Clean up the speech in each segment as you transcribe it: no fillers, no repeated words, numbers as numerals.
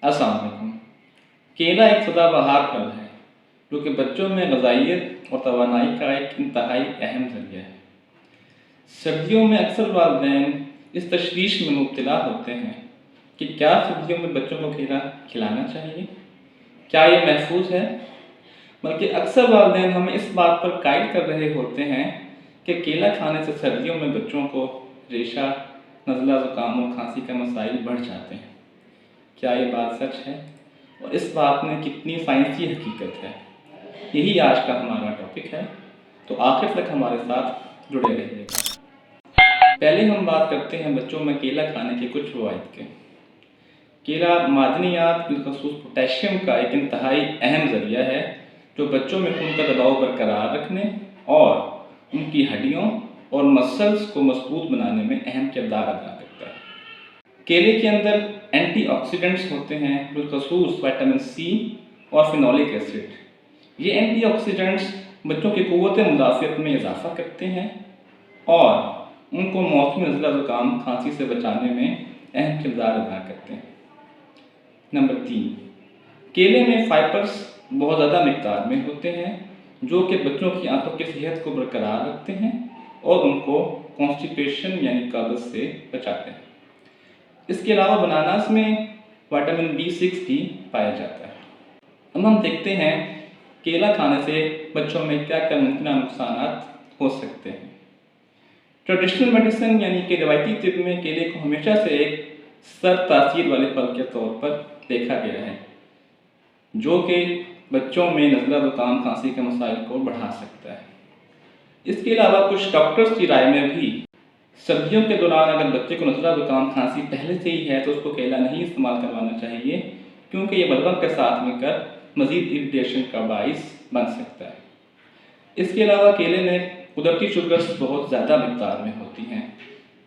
अस्सलाम वालेकुम। केला एक सदाबहार फल है जो कि बच्चों में ग़िज़ाइयत और तवानाई का एक इंतहाई अहम ज़रिया है। सर्दियों में अक्सर वालिदैन इस तशवीश में मुब्तला होते हैं कि क्या सर्दियों में बच्चों को केला खिलाना चाहिए, क्या ये महफूज है। बल्कि अक्सर वालिदैन हमें इस बात पर कायल कर रहे होते हैं कि केला खाने से सर्दियों में बच्चों को रेशा, नज़ला, ज़ुकाम और खांसी का मसाइल बढ़ जाते हैं। क्या ये बात सच है और इस बात में कितनी साइंसी हकीकत है, यही आज का हमारा टॉपिक है। तो आखिर तक हमारे साथ जुड़े रहिएगा। पहले हम बात करते हैं बच्चों में केला खाने के कुछ फ़वाइद के। केला मादनियात बिलखसूस पोटेशियम का एक इंतहाई अहम ज़रिया है जो बच्चों में खून का दबाव बरकरार रखने और उनकी हड्डियों और मसल्स को मजबूत बनाने में अहम किरदार अदा करता है। केले के अंदर एंटीऑक्सीडेंट्स होते हैं, बिलखसूस विटामिन सी और फिनोलिक एसिड। ये एंटीऑक्सीडेंट्स बच्चों की क़ुव्वत मुदाफ़ियत में इजाफ़ा करते हैं और उनको मौसमी नज़ला, ज़ुकाम, खांसी से बचाने में अहम किरदार अदा करते हैं। नंबर 3, केले में फाइबर्स बहुत ज़्यादा मिक़दार में होते हैं जो कि बच्चों की आंतों की सेहत को बरकरार रखते हैं और उनको कॉन्स्टिपेशन यानी कब्ज़ से बचाते हैं। इसके अलावा बनानास में विटामिन B6 भी पाया जाता है। अब हम देखते हैं केला खाने से बच्चों में क्या क्या मुमकिन नुकसान हो सकते हैं। ट्रेडिशनल मेडिसिन यानी कि रवायती तिब में केले को हमेशा से एक सर तासीर वाले फल के तौर पर देखा गया है जो कि बच्चों में नज़ला, ज़ुकाम, खांसी के मसाइल को बढ़ा सकता है। इसके अलावा कुछ डॉक्टर्स की राय में भी सर्दियों के दौरान अगर बच्चे को नज़ला, ज़ुकाम, खांसी पहले से ही है तो उसको केला नहीं इस्तेमाल करवाना चाहिए क्योंकि ये बलगम के साथ मिलकर मज़ीद इरिटेशन का बाइस बन सकता है। इसके अलावा केले में कुदरती शुगर्स बहुत ज़्यादा मिक़दार में होती हैं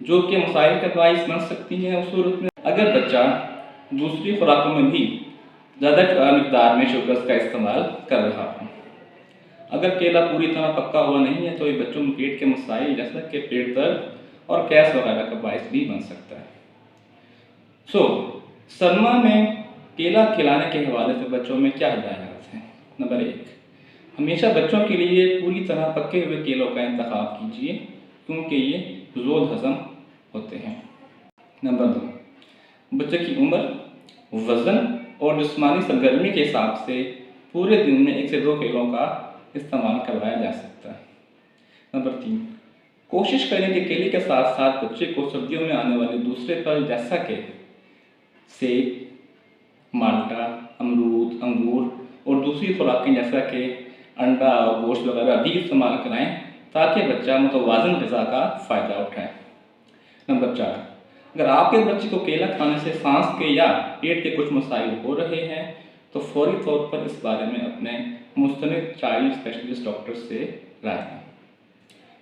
जो कि मसाइल का बाइस बन सकती हैं उस सूरत में अगर बच्चा दूसरी खुराकों में भी ज़्यादा मिक़दार में शुगर्स का इस्तेमाल कर रहा हो। अगर केला पूरी तरह पक्का हुआ नहीं है तो ये बच्चों में पेट के मसाइल जैसा कि पेट दर्द और गैस वगैरह का बाइस भी बन सकता है। सरमा में केला खिलाने के हवाले से बच्चों में क्या हिदायत हैं। नंबर 1, हमेशा बच्चों के लिए पूरी तरह पके हुए केलों का इंतखाब कीजिए क्योंकि ये ज़ोल हज़म होते हैं। नंबर 2, बच्चे की उम्र, वज़न और जिस्मानी सरगर्मी के हिसाब से पूरे दिन में 1 से 2 केलों का इस्तेमाल करवाया जा सकता है। नंबर 3, कोशिश करें कि केले के साथ साथ बच्चे को सर्दियों में आने वाले दूसरे फल जैसा कि सेब, माल्टा, अमरूद, अंगूर और दूसरी खुराकें जैसा कि अंडा और गोश्त वगैरह भी इस्तेमाल कराएं ताकि बच्चा मुतवाज़न ग़िज़ा का फ़ायदा उठाए। नंबर 4, अगर आपके बच्चे को केला खाने से सांस के या पेट के कुछ मसाइल हो रहे हैं तो फौरी तौर पर इस बारे में अपने मुस्तनिद चाइल्ड स्पेशलिस्ट डॉक्टर से राय लें।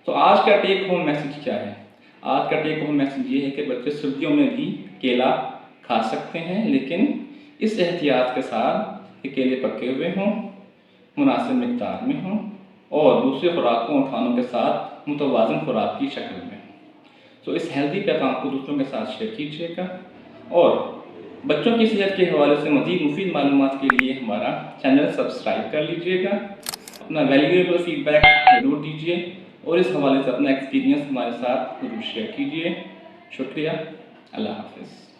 तो आज का टेक होम मैसेज क्या है? आज का टेक होम मैसेज ये है कि बच्चे सर्दियों में भी केला खा सकते हैं लेकिन इस एहतियात के साथ कि केले पके हुए हों, मुनासिब मिक़दार में हों और दूसरे खुराकों और खानों के साथ मुतवाज़न खुराक की शक्ल में। तो इस हेल्दी पैगाम को दूसरों के साथ शेयर कीजिएगा और बच्चों की सेहत के हवाले से मज़ीद मुफीद मालूमात के लिए हमारा चैनल सब्सक्राइब कर लीजिएगा। अपना वैल्यूएबल फीडबैक ज़रूर दीजिए और इस हवाले से अपना एक्सपीरियंस हमारे साथ ज़रूर शेयर कीजिए। शुक्रिया। अल्लाह हाफ़िज़।